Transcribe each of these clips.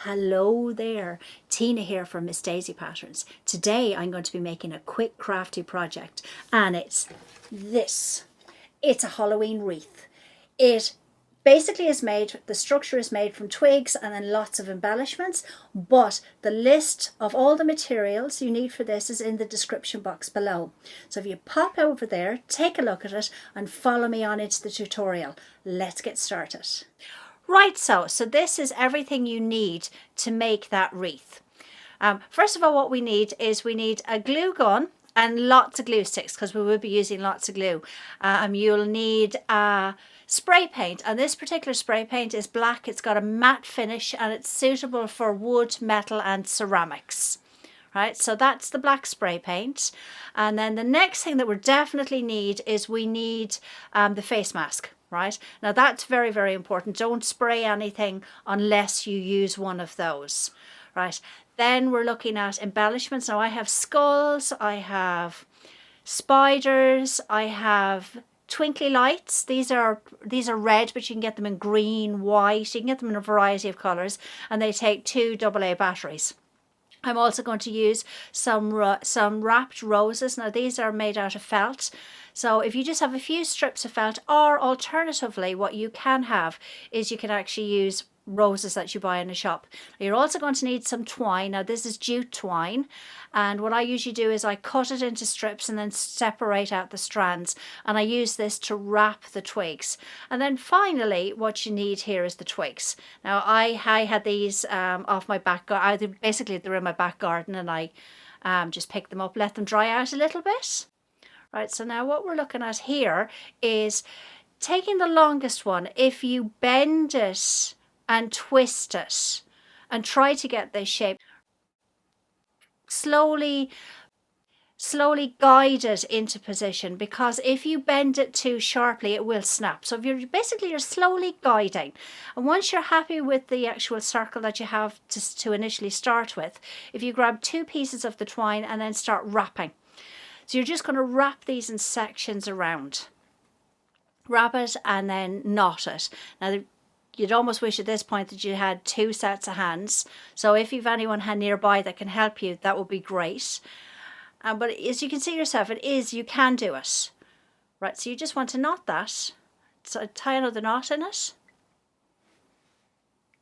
Hello there, Tina here from Miss Daisy Patterns. Today I'm going to be making a quick crafty project, and it's this. It's a Halloween wreath. It basically is made, the structure is made from twigs and then lots of embellishments, but the list of all the materials you need for this is in the description box below. So if you pop over there, take a look at it and follow me on into the tutorial. Let's get started. Right, so this is everything you need to make that wreath. First of all, what we need is a glue gun and lots of glue sticks, because we will be using lots of glue. You'll need spray paint, and this particular spray paint is black. It's got a matte finish and it's suitable for wood, metal and ceramics. Right, so that's the black spray paint. And then the next thing that we definitely need is the face mask. Right, now that's very, very important. Don't spray anything unless you use one of those. Right, then we're looking at embellishments. Now I have skulls, I have spiders, I have twinkly lights. These are red, but you can get them in green, white. You can get them in a variety of colors, and they take 2 AA batteries. I'm also going to use some wrapped roses. Now these are made out of felt. So if you just have a few strips of felt, or alternatively what you can have is you can actually use roses that you buy in a shop. You're also going to need some twine. Now this is jute twine, and what I usually do is I cut it into strips and then separate out the strands, and I use this to wrap the twigs. And then finally what you need here is the twigs. Now I had these off my back garden. Basically they're in my back garden, and I just picked them up, let them dry out a little bit. Right, so now what we're looking at here is taking the longest one. If you bend it and twist it and try to get this shape, slowly guide it into position, because if you bend it too sharply it will snap. So if you're slowly guiding, and once you're happy with the actual circle that you have to initially start with, if you grab 2 pieces of the twine and then start wrapping. So you're just going to wrap these in sections around. Wrap it and then knot it. Now you'd almost wish at this point that you had 2 sets of hands. So if you've anyone nearby that can help you, that would be great. But as you can see yourself, you can do it. Right, so you just want to knot that. So tie another knot in it.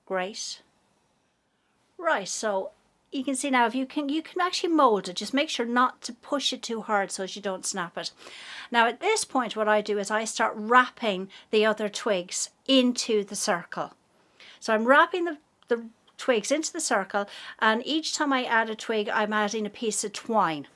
Great. Right, so you can see now, if you can actually mold it. Just make sure not to push it too hard so as you don't snap it. Now at this point what I do is I start wrapping the other twigs into the circle. So I'm wrapping the twigs into the circle, and each time I add a twig I'm adding a piece of twine.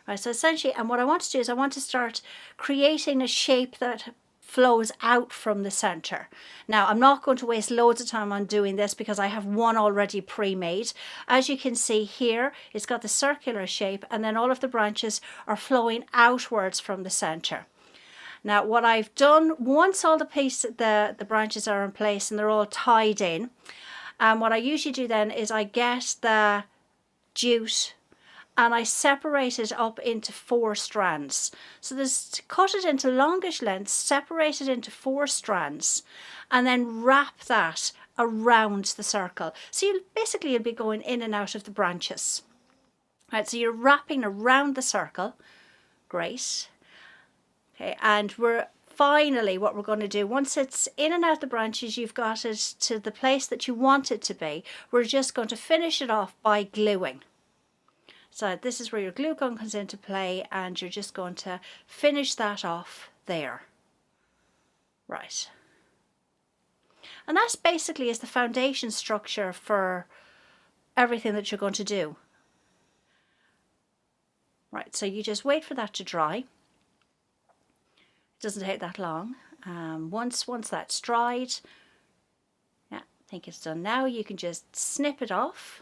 Right, so essentially, and what I want to do is I want to start creating a shape that flows out from the center. Now I'm not going to waste loads of time on doing this because I have one already pre-made. As you can see here, it's got the circular shape, and then all of the branches are flowing outwards from the center. Now what I've done, once all the branches are in place and they're all tied in, what I usually do then is I get the jute and I separate it up into 4 strands. So cut it into longish lengths, separate it into 4 strands, and then wrap that around the circle. So you'll be going in and out of the branches. Right, so you're wrapping around the circle. Great. Okay, and finally what we're going to do, once it's in and out the branches, you've got it to the place that you want it to be, we're just going to finish it off by gluing. So this is where your glue gun comes into play, and you're just going to finish that off there. Right. And that's basically is the foundation structure for everything that you're going to do. Right, so you just wait for that to dry. It doesn't take that long. Once that's dried, yeah, I think it's done now, you can just snip it off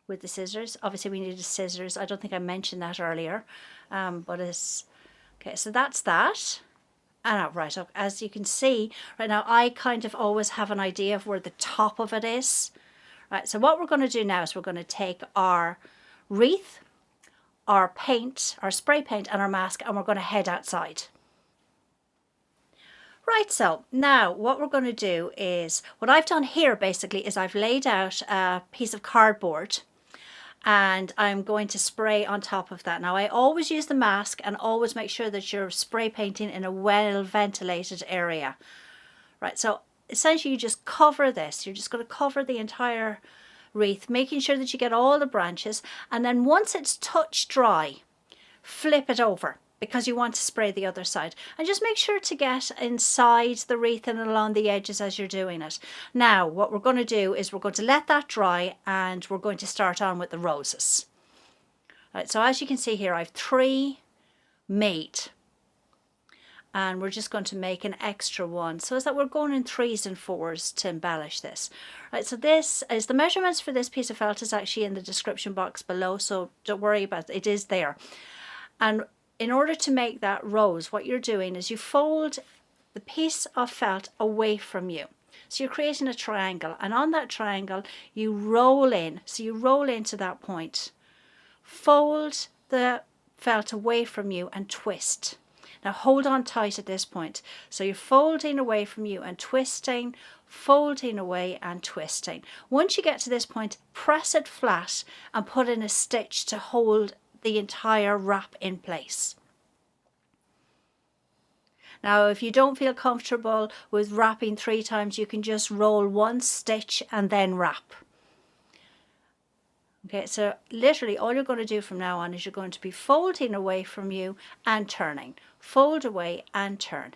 with the scissors. Obviously we need scissors. I don't think I mentioned that earlier, but it's okay. So that's that. And right up, as you can see right now, I kind of always have an idea of where the top of it is. Right, so what we're going to do now is we're going to take our wreath, our paint, our spray paint and our mask, and we're going to head outside. Right, so now what we're going to do is, what I've done here basically is I've laid out a piece of cardboard and I'm going to spray on top of that. Now I always use the mask and always make sure that you're spray painting in a well ventilated area. Right, so essentially you just cover this. You're just going to cover the entire wreath, making sure that you get all the branches, and then once it's touch dry, flip it over because you want to spray the other side, and just make sure to get inside the wreath and along the edges as you're doing it. Now what we're going to do is we're going to let that dry and we're going to start on with the roses. Right, so as you can see here, I've 3 made, and we're just going to make an extra one so as that we're going in 3s and 4s to embellish this. Right, so this is the measurements for this piece of felt is actually in the description box below, so don't worry about it, it is there. And in order to make that rose, what you're doing is you fold the piece of felt away from you. So you're creating a triangle, and on that triangle you roll in. So you roll into that point, fold the felt away from you and twist. Now hold on tight at this point. So you're folding away from you and twisting, folding away and twisting. Once you get to this point, press it flat and put in a stitch to hold the entire wrap in place. Now if you don't feel comfortable with wrapping 3 times, you can just roll 1 stitch and then wrap. Okay, so literally all you're going to do from now on is you're going to be folding away from you and turning. Fold away and turn.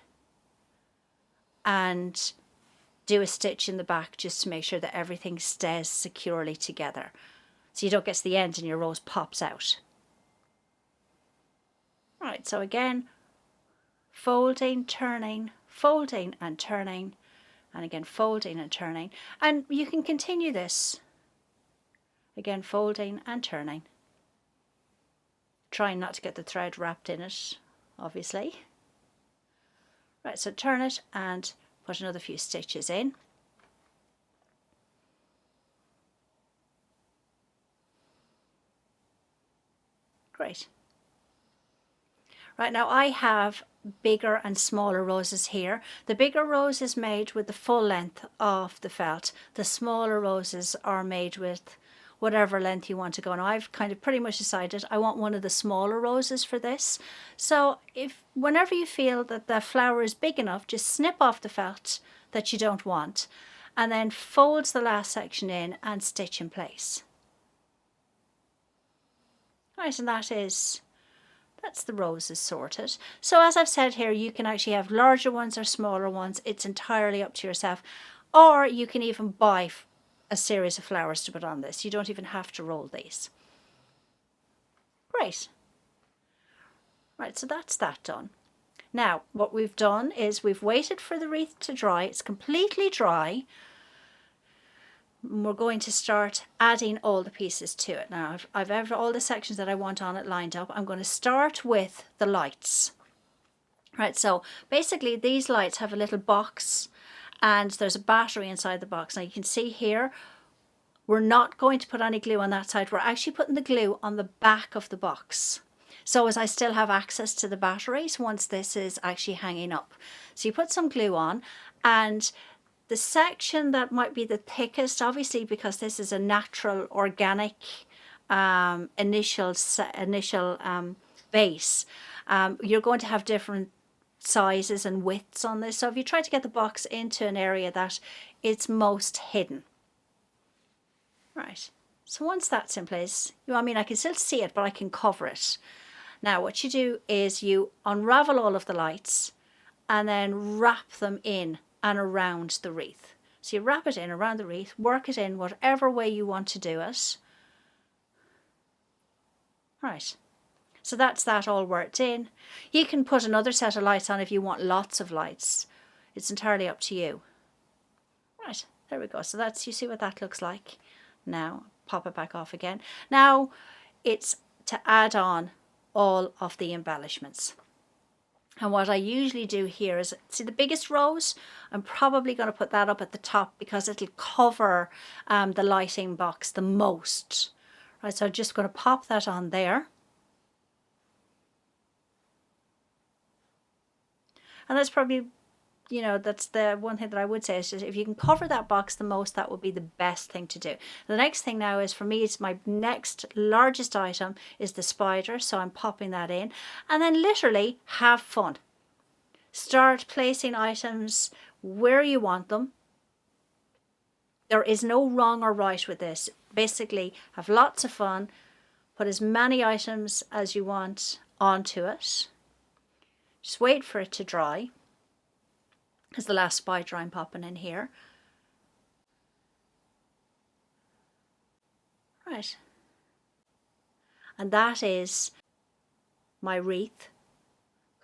And do a stitch in the back just to make sure that everything stays securely together, so you don't get to the end and your rose pops out. Right, so again, folding, turning, folding and turning, and again folding and turning, and you can continue this. Again, folding and turning. Trying not to get the thread wrapped in it, obviously. Right, so turn it and put another few stitches in. Great. Right, now I have bigger and smaller roses here. The bigger rose is made with the full length of the felt. The smaller roses are made with whatever length you want to go. Now I've kind of pretty much decided I want one of the smaller roses for this. So whenever you feel that the flower is big enough, just snip off the felt that you don't want and then fold the last section in and stitch in place. Right, and that's the roses sorted. So as I've said here, you can actually have larger ones or smaller ones. It's entirely up to yourself. Or you can even buy a series of flowers to put on this. You don't even have to roll these. Great. Right, so that's that done. Now, what we've done is we've waited for the wreath to dry. It's completely dry. We're going to start adding all the pieces to it. Now, I've all the sections that I want on it lined up. I'm going to start with the lights. Right, so basically these lights have a little box and there's a battery inside the box. Now you can see here, we're not going to put any glue on that side. We're actually putting the glue on the back of the box, so as I still have access to the batteries once this is actually hanging up. So you put some glue on, and the section that might be the thickest, obviously because this is a natural organic initial base, you're going to have different sizes and widths on this. So if you try to get the box into an area that it's most hidden. Right, so once that's in place, I can still see it, but I can cover it. Now what you do is you unravel all of the lights and then wrap them in and around the wreath. So you wrap it in around the wreath, work it in whatever way you want to do it. Right, so that's that all worked in. You can put another set of lights on if you want lots of lights. It's entirely up to you. Right, there we go. So that's, you see what that looks like. Now pop it back off again. Now it's to add on all of the embellishments. And what I usually do here is, see the biggest rose, I'm probably going to put that up at the top because it'll cover the lighting box the most. Right, so I'm just going to pop that on there. And that's probably you know, that's the one thing that I would say is just if you can cover that box the most, that would be the best thing to do. The next thing now is, for me, it's my next largest item is the spider. So I'm popping that in, and then literally have fun. Start placing items where you want them. There is no wrong or right with this. Basically, have lots of fun. Put as many items as you want onto it. Just wait for it to dry. Because the last spider I'm popping in here. Right. And that is my wreath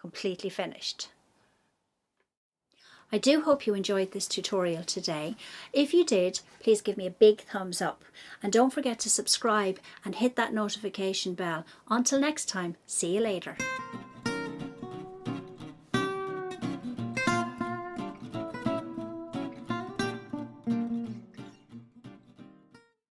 completely finished. I do hope you enjoyed this tutorial today. If you did, please give me a big thumbs up. And don't forget to subscribe and hit that notification bell. Until next time, see you later.